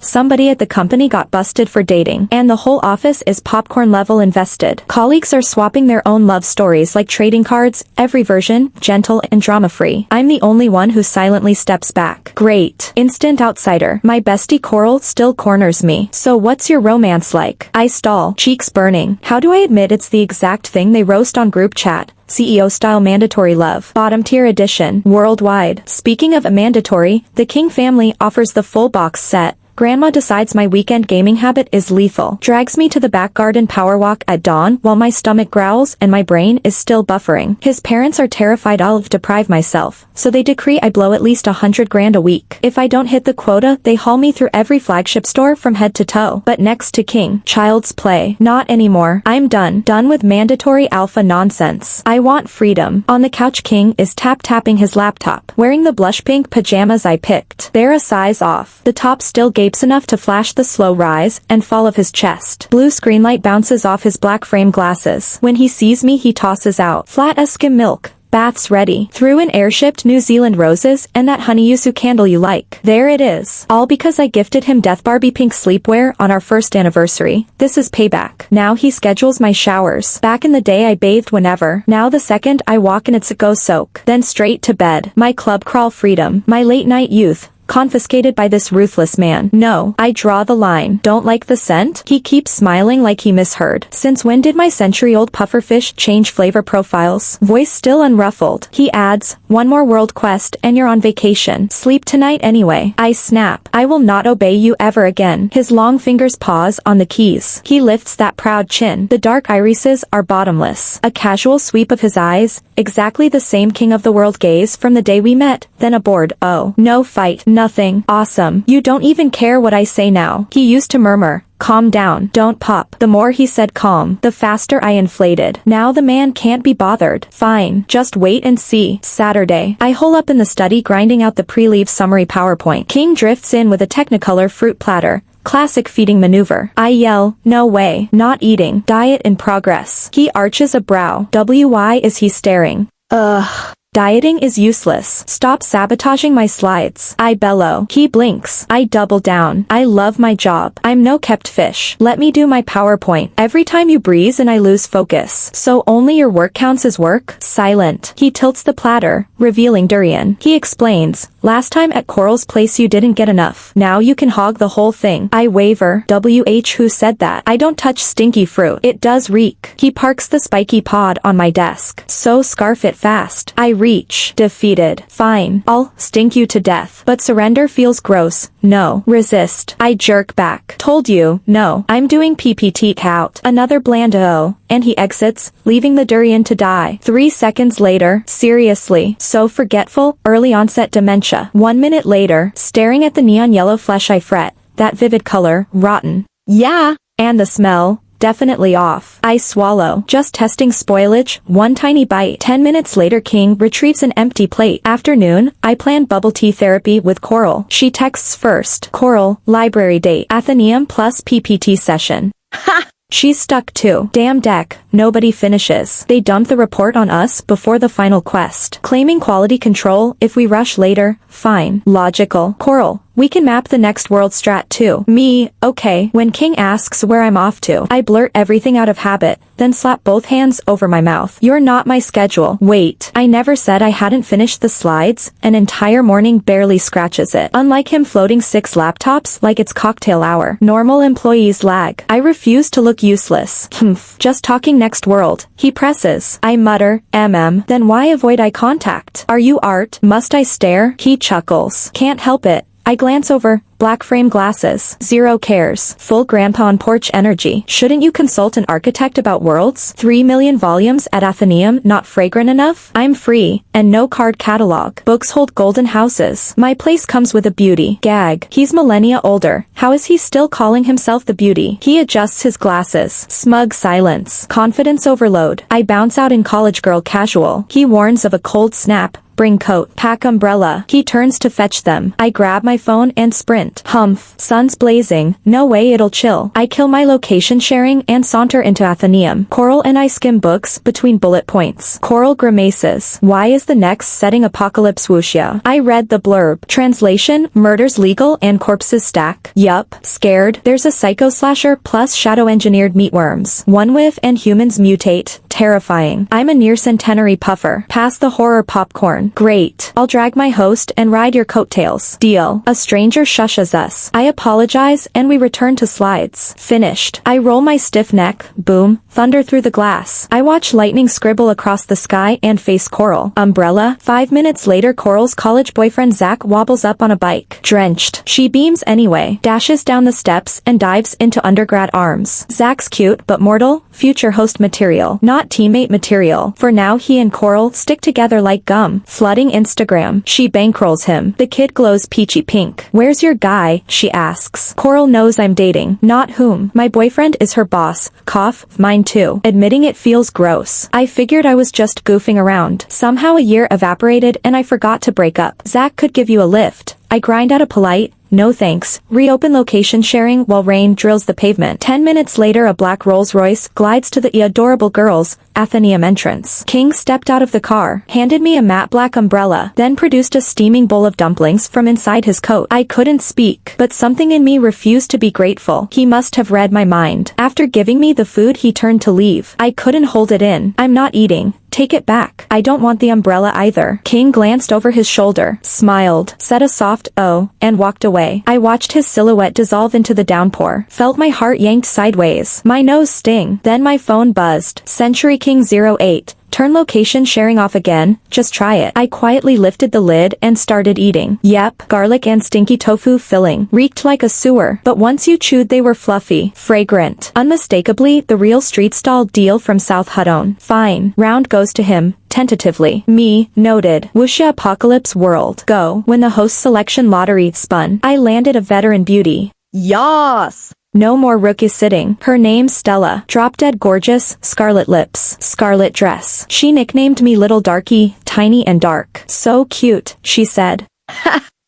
Somebody at the company got busted for dating, and the whole office is popcorn level invested. Colleagues are swapping their own love stories like trading cards, every version, gentle and drama-free. I'm the only one who silently steps back. Great. Instant outsider. My bestie Coral still corners me. So what's your romance like? I stall, cheeks burning. How do I admit it's the exact thing they roast on group chat? CEO-style mandatory love. Bottom-tier edition. Worldwide. Speaking of a mandatory, the King family offers the full box set. Grandma decides my weekend gaming habit is lethal. Drags me to the back garden power walk at dawn while my stomach growls and my brain is still buffering. His parents are terrified I'll deprive myself, so they decree I blow at least $100,000 a week. If I don't hit the quota, they haul me through every flagship store from head to toe. But next to King, child's play. Not anymore. I'm done. Done with mandatory alpha nonsense. I want freedom. On the couch, King is tap-tapping his laptop, wearing the blush pink pajamas I picked. They're a size off. The top still gapes enough to flash the slow rise and fall of his chest. Blue screen light bounces off his black frame glasses. When he sees me, he tosses out flat as skim milk. Bath's ready. Threw in air-shipped New Zealand roses and that honey yuzu candle you like. There it is. All because I gifted him Death Barbie pink sleepwear on our first anniversary. This is payback. Now he schedules my showers. Back in the day I bathed whenever. Now the second I walk in it's a go soak. Then straight to bed. My club crawl freedom. My late night youth. Confiscated by this ruthless man. No, I draw the line. Don't like the scent? He keeps smiling like he misheard. Since when did my century-old pufferfish change flavor profiles? Voice still unruffled. He adds, one more world quest and you're on vacation. Sleep tonight anyway. I snap. I will not obey you ever again. His long fingers pause on the keys. He lifts that proud chin. The dark irises are bottomless. A casual sweep of his eyes. Exactly the same king of the world gaze from the day we met. Then a bored, oh, no fight. Nothing. Awesome. You don't even care what I say now. He used to murmur, calm down, don't pop. The more he said calm, the faster I inflated. Now the man can't be bothered. Fine. Just wait and see. Saturday. I hole up in the study grinding out the pre-leave summary PowerPoint. King drifts in with a Technicolor fruit platter. Classic feeding maneuver. I yell, no way. Not eating. Diet in progress. He arches a brow. Why is he staring? Ugh. Dieting is useless. Stop sabotaging my slides. I bellow. He blinks. I double down. I love my job. I'm no kept fish. Let me do my PowerPoint. Every time you breeze and I lose focus. So only your work counts as work? Silent. He tilts the platter, revealing durian. He explains, last time at Coral's place you didn't get enough. Now you can hog the whole thing. I waver. Who said that? I don't touch stinky fruit. It does reek. He parks the spiky pod on my desk. So scarf it fast. I reach. Defeated. Fine. I'll stink you to death. But surrender feels gross. No. Resist. I jerk back. Told you. No. I'm doing PPT out. Another bland O. And he exits, leaving the durian to die. 3 seconds later. Seriously. So forgetful. Early onset dementia. 1 minute later. Staring at the neon yellow flesh I fret. That vivid color. Rotten. Yeah. And the smell. Definitely off. I swallow. Just testing spoilage. 1 tiny bite. 10 minutes later King retrieves an empty plate. Afternoon, I plan bubble tea therapy with Coral. She texts first. Coral, library date. Athenaeum plus PPT session. Ha! She's stuck too. Damn deck, nobody finishes. They dump the report on us before the final quest. Claiming quality control, if we rush later, fine. Logical. Coral, we can map the next world strat too. Me, okay. When King asks where I'm off to, I blurt everything out of habit, then slap both hands over my mouth. You're not my schedule. Wait, I never said I hadn't finished the slides. An entire morning barely scratches it. Unlike him floating 6 laptops like it's cocktail hour. Normal employees lag. I refuse to look useless. Humph. Just talking next world. He presses. I mutter, then why avoid eye contact? Are you art? Must I stare? He chuckles. Can't help it. I glance over. Black frame glasses. Zero cares. Full grandpa on porch energy. Shouldn't you consult an architect about worlds? 3 million volumes at Athenaeum not fragrant enough? I'm free. And no card catalog. Books hold golden houses. My place comes with a beauty. Gag. He's millennia older. How is he still calling himself the beauty? He adjusts his glasses. Smug silence. Confidence overload. I bounce out in college girl casual. He warns of a cold snap. Bring coat. Pack umbrella. He turns to fetch them. I grab my phone and sprint. moment. Humph. Sun's blazing. No way it'll chill. I kill my location sharing and saunter into Athenaeum. Coral and I skim books between bullet points. Coral grimaces. Why is the next setting apocalypse wuxia? I read the blurb. Translation, murders legal and corpses stack. Yup. Scared. There's a psycho slasher plus shadow-engineered meatworms. One whiff and humans mutate. Terrifying. I'm a near centenary puffer. Pass the horror popcorn. Great. I'll drag my host and ride your coattails. Deal. A stranger shushes us. I apologize and we return to slides. Finished. I roll my stiff neck. Boom. Thunder through the glass. I watch lightning scribble across the sky and face Coral. Umbrella. 5 minutes later, Coral's college boyfriend Zach wobbles up on a bike. Drenched. She beams anyway. Dashes down the steps and dives into undergrad arms. Zach's cute but mortal. Future host material. Not teammate material. For now he and Coral stick together like gum. Flooding Instagram. She bankrolls him. The kid glows peachy pink. Where's your guy? She asks. Coral knows I'm dating. Not whom. My boyfriend is her boss. Cough. Mine too. Admitting it feels gross. I figured I was just goofing around. Somehow a year evaporated and I forgot to break up. Zach could give you a lift. I grind out a polite, no thanks. Reopen location sharing while rain drills the pavement. 10 minutes later a black Rolls-Royce glides to the adorable girls' Athenaeum entrance. King stepped out of the car, handed me a matte black umbrella, then produced a steaming bowl of dumplings from inside his coat. I couldn't speak, but something in me refused to be grateful. He must have read my mind. After giving me the food he turned to leave. I couldn't hold it in. I'm not eating. Take it back. I don't want the umbrella either. King glanced over his shoulder, smiled, said a soft "oh," and walked away. I watched his silhouette dissolve into the downpour, felt my heart yanked sideways, my nose sting. Then my phone buzzed. Century King 08. Turn location sharing off again, just try it. I quietly lifted the lid and started eating. Yep, garlic and stinky tofu filling. Reeked like a sewer, but once you chewed they were fluffy, fragrant. Unmistakably, the real street stall deal from South Hudon. Fine. Round goes to him. Tentatively. Me, noted. Wuxia apocalypse world. Go. When the host selection lottery spun, I landed a veteran beauty. Yas! No more rookie sitting. Her name's Stella. Drop-dead gorgeous, scarlet lips, scarlet dress. She nicknamed me Little Darky, tiny and dark. So cute, she said.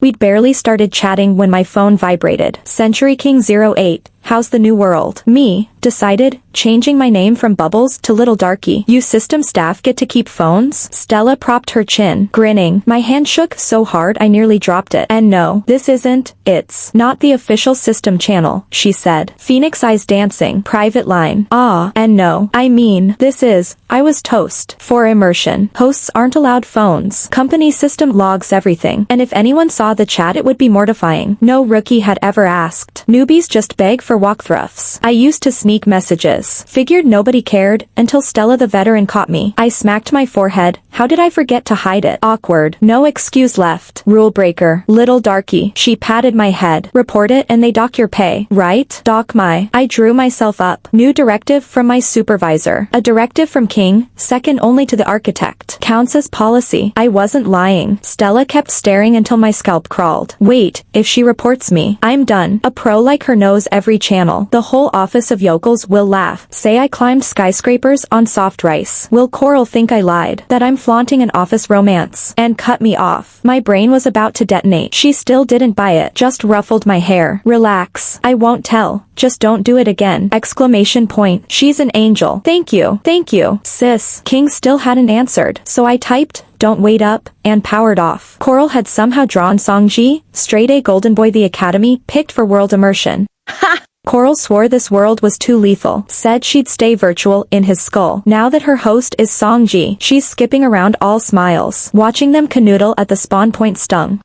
We'd barely started chatting when my phone vibrated. Century King 08. How's the new world? Me, decided, changing my name from Bubbles to Little Darky. You system staff get to keep phones? Stella propped her chin, grinning. My hand shook so hard I nearly dropped it. And no, this isn't, it's not the official system channel, she said. Phoenix eyes dancing, private line. Ah, and no, I mean, this is, I was toast. For immersion. Hosts aren't allowed phones. Company system logs everything. And if anyone saw the chat it would be mortifying. No rookie had ever asked. Newbies just beg for walkthroughs. I used to sneak messages. Figured nobody cared, until Stella the veteran caught me. I smacked my forehead. How did I forget to hide it? Awkward. No excuse left. Rule breaker. Little Darky. She patted my head. Report it and they dock your pay. Right? Dock my. I drew myself up. New directive from my supervisor. A directive from King, second only to the architect. Counts as policy. I wasn't lying. Stella kept staring until my scalp crawled. Wait, if she reports me, I'm done. A pro like her knows every channel. The whole office of yokels will laugh. Say I climbed skyscrapers on soft rice. Will Coral think I lied? That I'm flaunting an office romance? And cut me off. My brain was about to detonate. She still didn't buy it. Just ruffled my hair. Relax. I won't tell. Just don't do it again. Exclamation point. She's an angel. Thank you. Thank you. Sis. King still hadn't answered. So I typed, "Don't wait up," and powered off. Coral had somehow drawn Songji, straight A golden boy the academy, picked for world immersion. Ha! Coral swore this world was too lethal, said she'd stay virtual in his skull. Now that her host is Songji, she's skipping around all smiles. Watching them canoodle at the spawn point stung.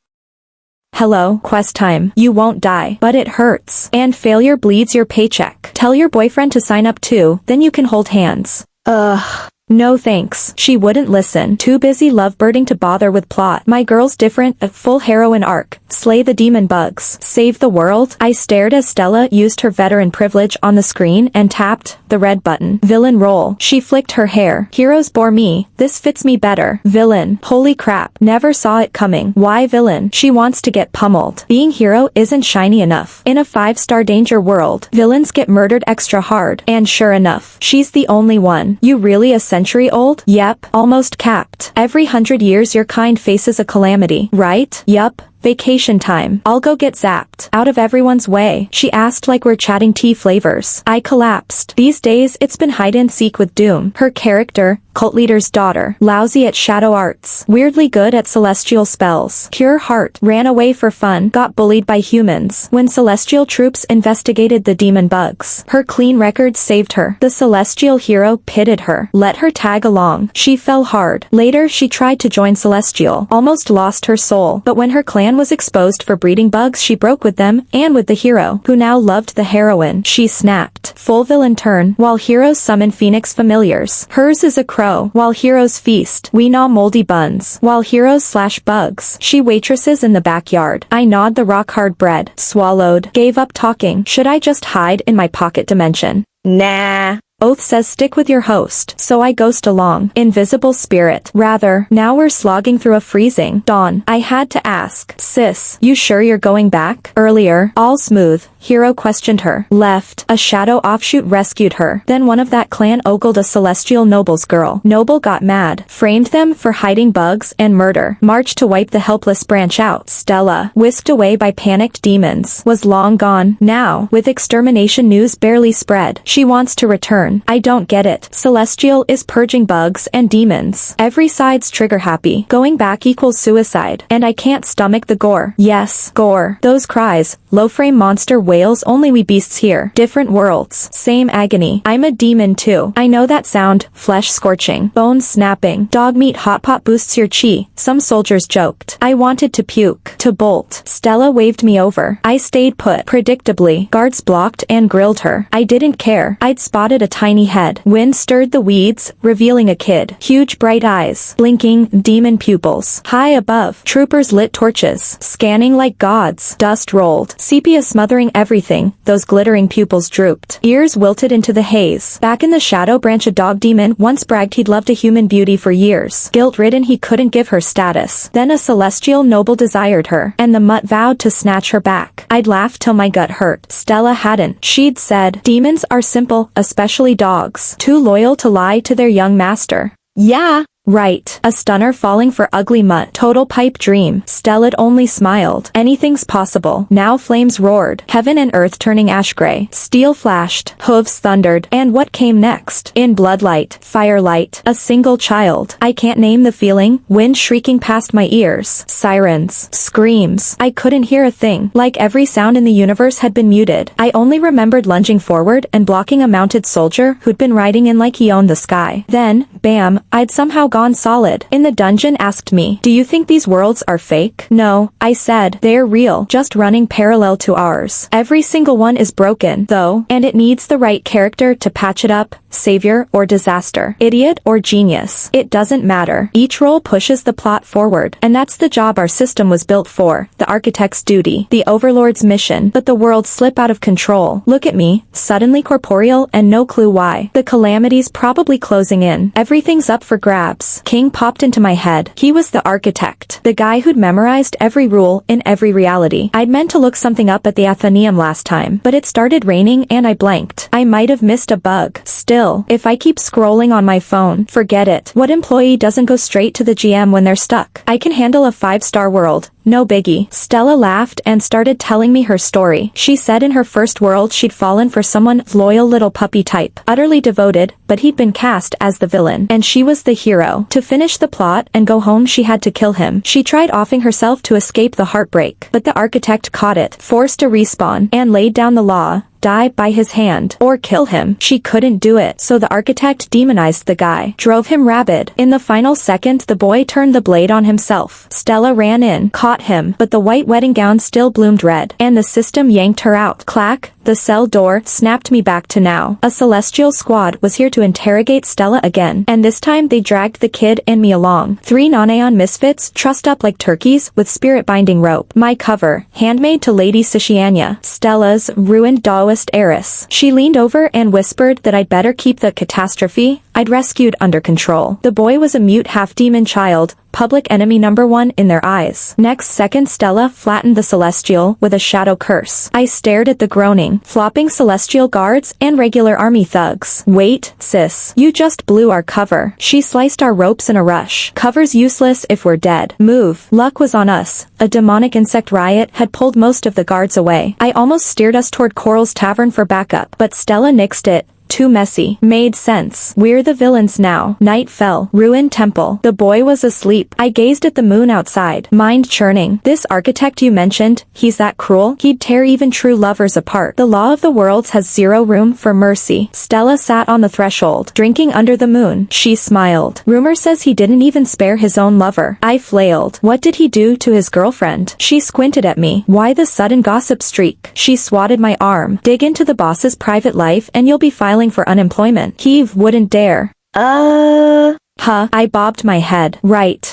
Hello, quest time. You won't die, but it hurts. And failure bleeds your paycheck. Tell your boyfriend to sign up too, then you can hold hands. Ugh. No thanks. She wouldn't listen. Too busy lovebirding to bother with plot. My girl's different, a full heroine arc. Slay the demon bugs. Save the world. I stared as Stella used her veteran privilege on the screen and tapped the red button. Villain role. She flicked her hair. Heroes bore me. This fits me better. Villain. Holy crap. Never saw it coming. Why villain? She wants to get pummeled. Being hero isn't shiny enough. In a 5-star danger world, villains get murdered extra hard. And sure enough, she's the only one. You really a century old? Yep. Almost capped. Every 100 years your kind faces a calamity, right? Yup. Vacation time. I'll go get zapped. Out of everyone's way. She asked like we're chatting tea flavors. I collapsed. These days it's been hide and seek with Doom. Her character, cult leader's daughter. Lousy at shadow arts. Weirdly good at celestial spells. Pure heart. Ran away for fun. Got bullied by humans. When celestial troops investigated the demon bugs. Her clean record saved her. The celestial hero pitted her. Let her tag along. She fell hard. Later she tried to join Celestial. Almost lost her soul. But when her clan was exposed for breeding bugs, she broke with them, and with the hero, who now loved the heroine. She snapped. Full villain turn. While heroes summon phoenix familiars. Hers is a crow. While heroes feast. We gnaw moldy buns. While heroes slash bugs. She waitresses in the backyard. I gnawed the rock hard bread. Swallowed. Gave up talking. Should I just hide in my pocket dimension? Nah. Oath says stick with your host, so I ghost along. Invisible spirit. Rather, now we're slogging through a freezing dawn. I had to ask, sis, you sure you're going back? Earlier, all smooth, hero questioned her. Left, a shadow offshoot rescued her. Then one of that clan ogled a celestial noble's girl. Noble got mad, framed them for hiding bugs and murder. Marched to wipe the helpless branch out. Stella, whisked away by panicked demons, was long gone. Now, with extermination news barely spread, she wants to return. I don't get it. Celestial is purging bugs and demons. Every side's trigger happy. Going back equals suicide. And I can't stomach the gore. Yes, gore. Those cries. Low frame monster wails only we beasts hear. Different worlds. Same agony. I'm a demon too. I know that sound. Flesh scorching. Bones snapping. Dog meat hot pot boosts your chi. Some soldiers joked. I wanted to puke. To bolt. Stella waved me over. I stayed put. Predictably. Guards blocked and grilled her. I didn't care. I'd spotted a tiny head. Wind stirred the weeds, revealing a kid. Huge bright eyes. Blinking, demon pupils. High above. Troopers lit torches. Scanning like gods. Dust rolled. Sepia smothering everything. Those glittering pupils drooped. Ears wilted into the haze. Back in the shadow branch, a dog demon once bragged he'd loved a human beauty for years. Guilt-ridden he couldn't give her status. Then a celestial noble desired her, and the mutt vowed to snatch her back. I'd laughed till my gut hurt. Stella hadn't. She'd said, demons are simple, especially dogs. Too loyal to lie to their young master. Yeah. Right. A stunner falling for ugly mutt. Total pipe dream. Stella'd only smiled. Anything's possible. Now flames roared. Heaven and earth turning ash gray. Steel flashed. Hooves thundered. And what came next? In bloodlight. Firelight. A single child. I can't name the feeling. Wind shrieking past my ears. Sirens. Screams. I couldn't hear a thing. Like every sound in the universe had been muted. I only remembered lunging forward and blocking a mounted soldier who'd been riding in like he owned the sky. Then, bam, I'd somehow gone solid. In the dungeon asked me, do you think these worlds are fake? No, I said, they're real, just running parallel to ours. Every single one is broken, though, and it needs the right character to patch it up, savior or disaster, idiot or genius. It doesn't matter. Each role pushes the plot forward, and that's the job our system was built for, the architect's duty, the overlord's mission. But the worlds slip out of control. Look at me, suddenly corporeal and no clue why. The calamity's probably closing in. Everything's up for grabs. King popped into my head. He was the architect. The guy who'd memorized every rule in every reality. I'd meant to look something up at the Athenaeum last time, but it started raining and I blanked. I might have missed a bug. Still, if I keep scrolling on my phone, forget it. What employee doesn't go straight to the GM when they're stuck? I can handle a 5-star world. No biggie. Stella laughed and started telling me her story. She said in her first world she'd fallen for someone loyal little puppy type, utterly devoted, but he'd been cast as the villain, and she was the hero. To finish the plot and go home she had to kill him. She tried offing herself to escape the heartbreak, but the architect caught it, forced a respawn, and laid down the law. Die by his hand, or kill him. She couldn't do it, so the architect demonized the guy, drove him rabid. In the final second the boy turned the blade on himself. Stella ran in, caught him, but the white wedding gown still bloomed red, and the system yanked her out. Clack, the cell door snapped me back to now. A celestial squad was here to interrogate Stella again, and this time they dragged the kid and me along. 3 non-aeon misfits, trussed up like turkeys with spirit-binding rope. My cover, handmade to Lady Sishianya, Stella's ruined Daoist heiress. She leaned over and whispered that I'd better keep the catastrophe I'd rescued under control. The boy was a mute half-demon child, public enemy #1 in their eyes. Next second Stella flattened the celestial with a shadow curse. I stared at the groaning, flopping celestial guards and regular army thugs. Wait, sis. You just blew our cover. She sliced our ropes in a rush. Cover's useless if we're dead. Move. Luck was on us. A demonic insect riot had pulled most of the guards away. I almost steered us toward Coral's tavern for backup, but Stella nixed it. Too messy. Made sense. We're the villains now. Night fell. Ruined temple. The boy was asleep. I gazed at the moon outside. Mind churning. This architect you mentioned, he's that cruel? He'd tear even true lovers apart. The law of the worlds has zero room for mercy. Stella sat on the threshold, drinking under the moon. She smiled. Rumor says he didn't even spare his own lover. I flailed. What did he do to his girlfriend? She squinted at me. Why the sudden gossip streak? She swatted my arm. Dig into the boss's private life and you'll be filing for unemployment. Heave wouldn't dare. Huh, I bobbed my head. Right.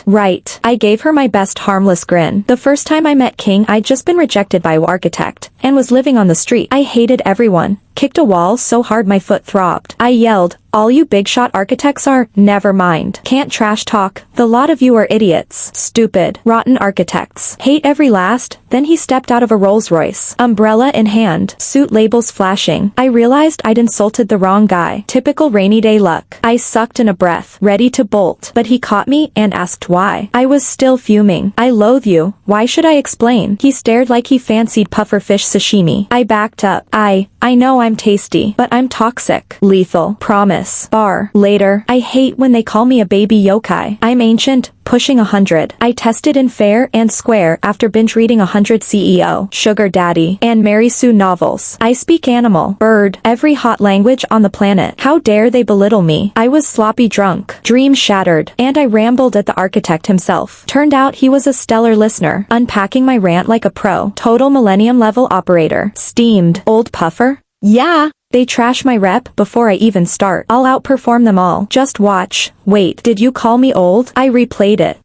I gave her my best harmless grin. The first time I met King, I'd just been rejected by an architect, and was living on the street. I hated everyone. Kicked a wall so hard my foot throbbed. I yelled, all you big shot architects are, never mind. Can't trash talk, the lot of you are idiots. Stupid, rotten architects. Hate every last. Then he stepped out of a Rolls Royce, umbrella in hand, suit labels flashing. I realized I'd insulted the wrong guy. Typical rainy day luck. I sucked in a breath, ready to bolt, but he caught me and asked why. I was still fuming. I loathe you. Why should I explain? He stared like he fancied pufferfish sashimi. I backed up. I know I'm tasty, but I'm toxic. Lethal. Promise. Bar. Later. I hate when they call me a baby yokai. I'm ancient, pushing 100. I tested in fair and square after binge reading 100 CEO, Sugar Daddy, and Mary Sue novels. I speak animal, bird, every hot language on the planet. How dare they belittle me? I was sloppy drunk, dream shattered, and I rambled at the architect himself. Turned out he was a stellar listener, unpacking my rant like a pro. Total millennium level operator. Steamed. Old puffer? Yeah. They trash my rep before I even start. I'll outperform them all. Just watch. Wait, did you call me old? I replayed it.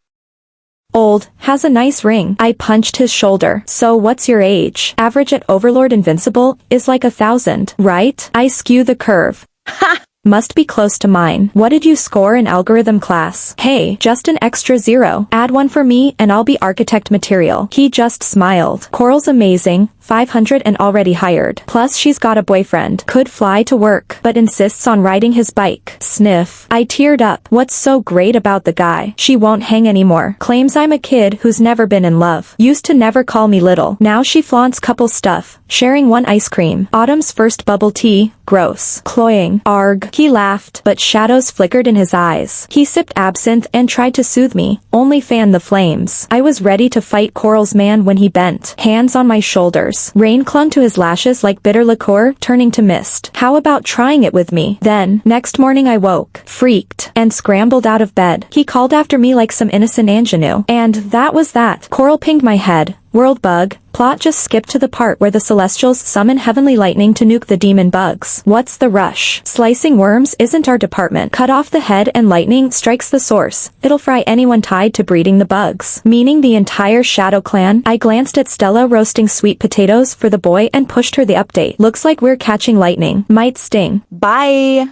Old, has a nice ring. I punched his shoulder. So what's your age? Average at Overlord Invincible is like 1,000, right? I skew the curve. Ha! Must be close to mine. What did you score in algorithm class? Hey, just an extra 0. Add 1 for me and I'll be architect material. He just smiled. Coral's amazing. 500 and already hired. Plus she's got a boyfriend. Could fly to work, but insists on riding his bike. Sniff. I teared up. What's so great about the guy? She won't hang anymore. Claims I'm a kid who's never been in love. Used to never call me little. Now she flaunts couple stuff. Sharing one ice cream. Autumn's first bubble tea. Gross. Cloying. Arg. He laughed, but shadows flickered in his eyes. He sipped absinthe and tried to soothe me. Only fan the flames. I was ready to fight Coral's man when he bent. Hands on my shoulders. Rain clung to his lashes like bitter liqueur, turning to mist. How about trying it with me? Then, next morning I woke, freaked, and scrambled out of bed. He called after me like some innocent ingenue. And that was that. Coral pinged my head. World bug. Plot just skipped to the part where the Celestials summon heavenly lightning to nuke the demon bugs. What's the rush? Slicing worms isn't our department. Cut off the head and lightning strikes the source. It'll fry anyone tied to breeding the bugs. Meaning the entire Shadow Clan. I glanced at Stella roasting sweet potatoes for the boy and pushed her the update. Looks like we're catching lightning. Might sting. Bye.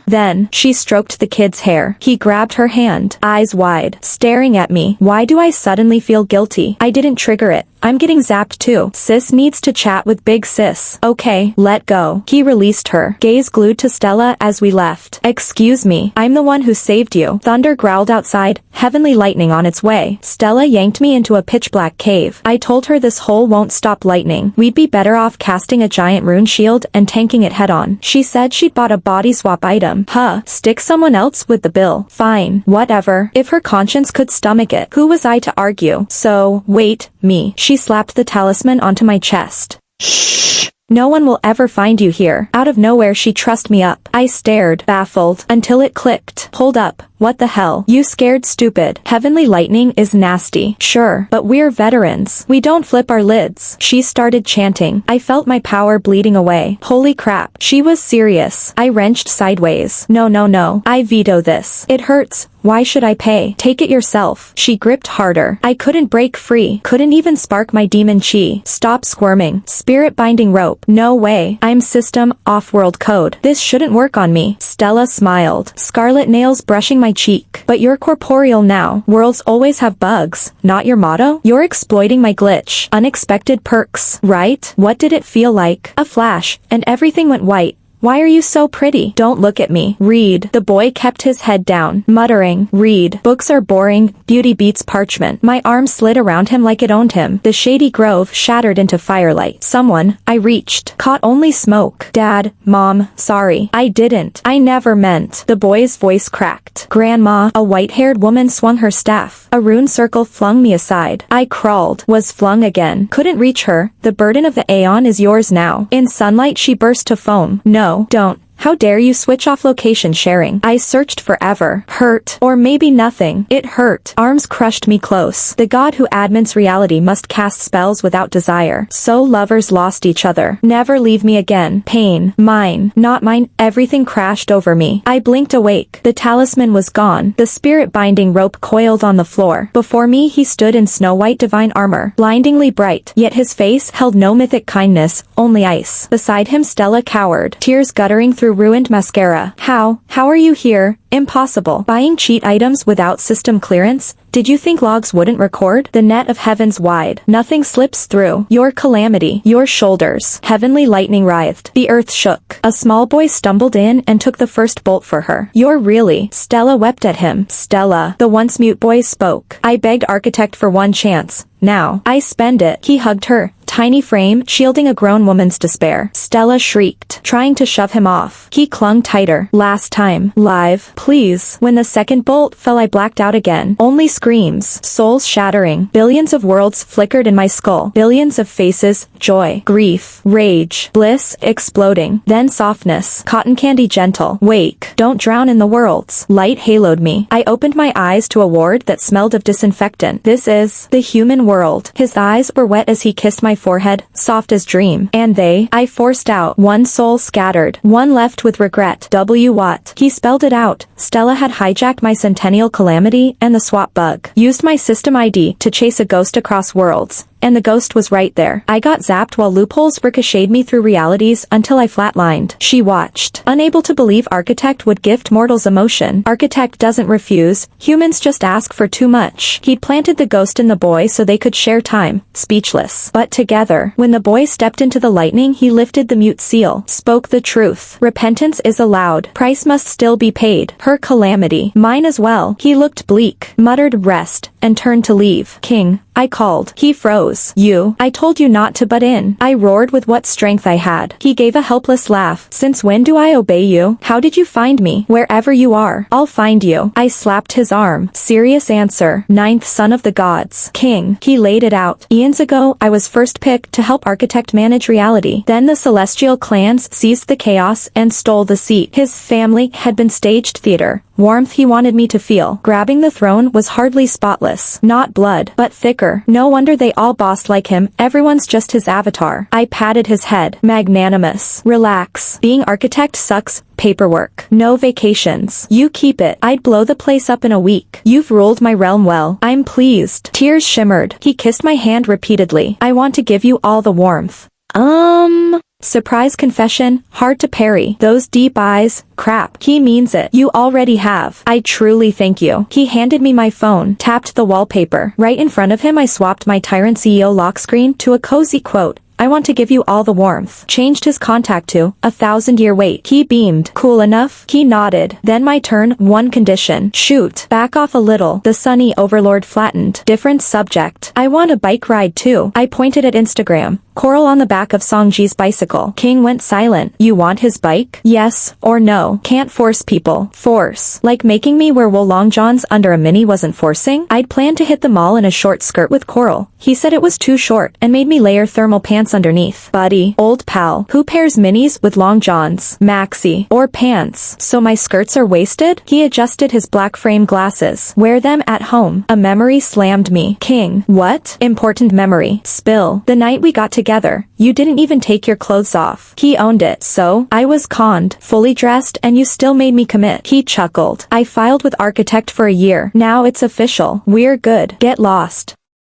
Then, she stroked the kid's hair. He grabbed her hand, eyes wide, staring at me. Why do I suddenly feel guilty? I didn't trigger it. I'm getting zapped too. Sis needs to chat with big sis. Okay, let go. He released her, gaze glued to Stella as we left. Excuse me, I'm the one who saved you. Thunder growled outside, heavenly lightning on its way. Stella yanked me into a pitch-black cave. I told her this hole won't stop lightning. We'd be better off casting a giant rune shield and tanking it head-on. She said she'd bought a body swap item. Huh, stick someone else with the bill. Fine, whatever. If her conscience could stomach it, who was I to argue? So, wait, me. She slapped the talisman onto my chest. Shh. No one will ever find you here. Out of nowhere she trussed me up. I stared, baffled, until it clicked. Hold up. What the hell? You scared stupid. Heavenly lightning is nasty. Sure, but we're veterans. We don't flip our lids. She started chanting. I felt my power bleeding away. Holy crap. She was serious. I wrenched sideways. No. I veto this. It hurts. Why should I pay? Take it yourself. She gripped harder. I couldn't break free. Couldn't even spark my demon chi. Stop squirming. Spirit binding rope. No way. I'm system, off-world code. This shouldn't work on me. Stella smiled. Scarlet nails brushing my cheek. But you're corporeal now. Worlds always have bugs. Not your motto? You're exploiting my glitch. Unexpected perks. Right? What did it feel like? A flash, and everything went white. Why are you so pretty? Don't look at me. Read. The boy kept his head down, muttering, read. Books are boring, beauty beats parchment. My arm slid around him like it owned him. The shady grove shattered into firelight. Someone, I reached, caught only smoke. Dad, Mom, sorry. I didn't. I never meant. The boy's voice cracked. Grandma, a white-haired woman swung her staff. A rune circle flung me aside. I crawled, was flung again. Couldn't reach her. The burden of the Aeon is yours now. In sunlight she burst to foam. No, don't. How dare you switch off location sharing? I searched forever. Hurt. Or maybe nothing. It hurt. Arms crushed me close. The god who admins reality must cast spells without desire. So lovers lost each other. Never leave me again. Pain. Mine. Not mine. Everything crashed over me. I blinked awake. The talisman was gone. The spirit binding rope coiled on the floor. Before me he stood in snow-white divine armor. Blindingly bright. Yet his face held no mythic kindness, only ice. Beside him Stella cowered. Tears guttering through ruined mascara. How are you here? Impossible. Buying cheat items without system clearance? Did you think logs wouldn't record? The net of heavens wide. Nothing slips through. Your calamity. Your shoulders. Heavenly lightning writhed. The earth shook. A small boy stumbled in and took the first bolt for her. You're really... Stella wept at him. Stella. The once mute boy spoke. I begged Architect for one chance. Now, I spend it. He hugged her, tiny frame shielding a grown woman's despair. Stella shrieked, trying to shove him off. He clung tighter. Last time. Live. Please. When the second bolt fell I blacked out again. Only screams. Souls shattering. Billions of worlds flickered in my skull. Billions of faces. Joy. Grief. Rage. Bliss. Exploding. Then softness. Cotton candy gentle. Wake. Don't drown in the worlds. Light haloed me. I opened my eyes to a ward that smelled of disinfectant. This is the human world. His eyes were wet as he kissed my forehead, soft as dream. And I forced out. One soul scattered. One left with regret. What? He spelled it out. Stella had hijacked my centennial calamity and the swap bug. Used my system ID to chase a ghost across worlds. And the ghost was right there. I got zapped while loopholes ricocheted me through realities until I flatlined. She watched, unable to believe Architect would gift mortals emotion. Architect doesn't refuse, humans just ask for too much. He'd planted the ghost in the boy so they could share time, speechless, but together. When the boy stepped into the lightning he lifted the mute seal, spoke the truth. Repentance is allowed, price must still be paid. Her calamity, mine as well. He looked bleak, muttered rest, and turned to leave. King, I called. He froze. You. I told you not to butt in. I roared with what strength I had. He gave a helpless laugh. Since when do I obey you? How did you find me? Wherever you are, I'll find you. I slapped his arm. Serious answer. Ninth son of the gods. King. He laid it out. Eons ago, I was first picked to help Architect manage reality. Then the celestial clans seized the chaos and stole the seat. His family had been staged theater. Warmth he wanted me to feel. Grabbing the throne was hardly spotless. Not blood, but thicker. No wonder they all bossed like him. Everyone's just his avatar. I patted his head. Magnanimous. Relax. Being Architect sucks. Paperwork. No vacations. You keep it. I'd blow the place up in a week. You've ruled my realm well. I'm pleased. Tears shimmered. He kissed my hand repeatedly. I want to give you all the warmth. Surprise confession, hard to parry. Those deep eyes, crap. He means it. You already have. I truly thank you. He handed me my phone, tapped the wallpaper. Right in front of him I swapped my Tyrant CEO lock screen to a cozy quote. I want to give you all the warmth. Changed his contact to 1,000-year wait. He beamed. Cool enough? He nodded. Then my turn. One condition. Shoot. Back off a little. The sunny overlord flattened. Different subject. I want a bike ride too. I pointed at Instagram. Coral on the back of Songji's bicycle. King went silent. You want his bike? Yes or no. Can't force people. Force. Like making me wear wool long johns under a mini wasn't forcing. I'd planned to hit the mall in a short skirt with Coral. He said it was too short and made me layer thermal pants underneath. Buddy, old pal, who pairs minis with long johns, maxi, or pants, so my skirts are waisted? He adjusted his black frame glasses. Wear them at home. A memory slammed me. King. What? Important memory. Spill. The night we got together, you didn't even take your clothes off. He owned it. So, I was conned, fully dressed, and you still made me commit. He chuckled. I filed with architect for a year. Now it's official. We're good. Get lost.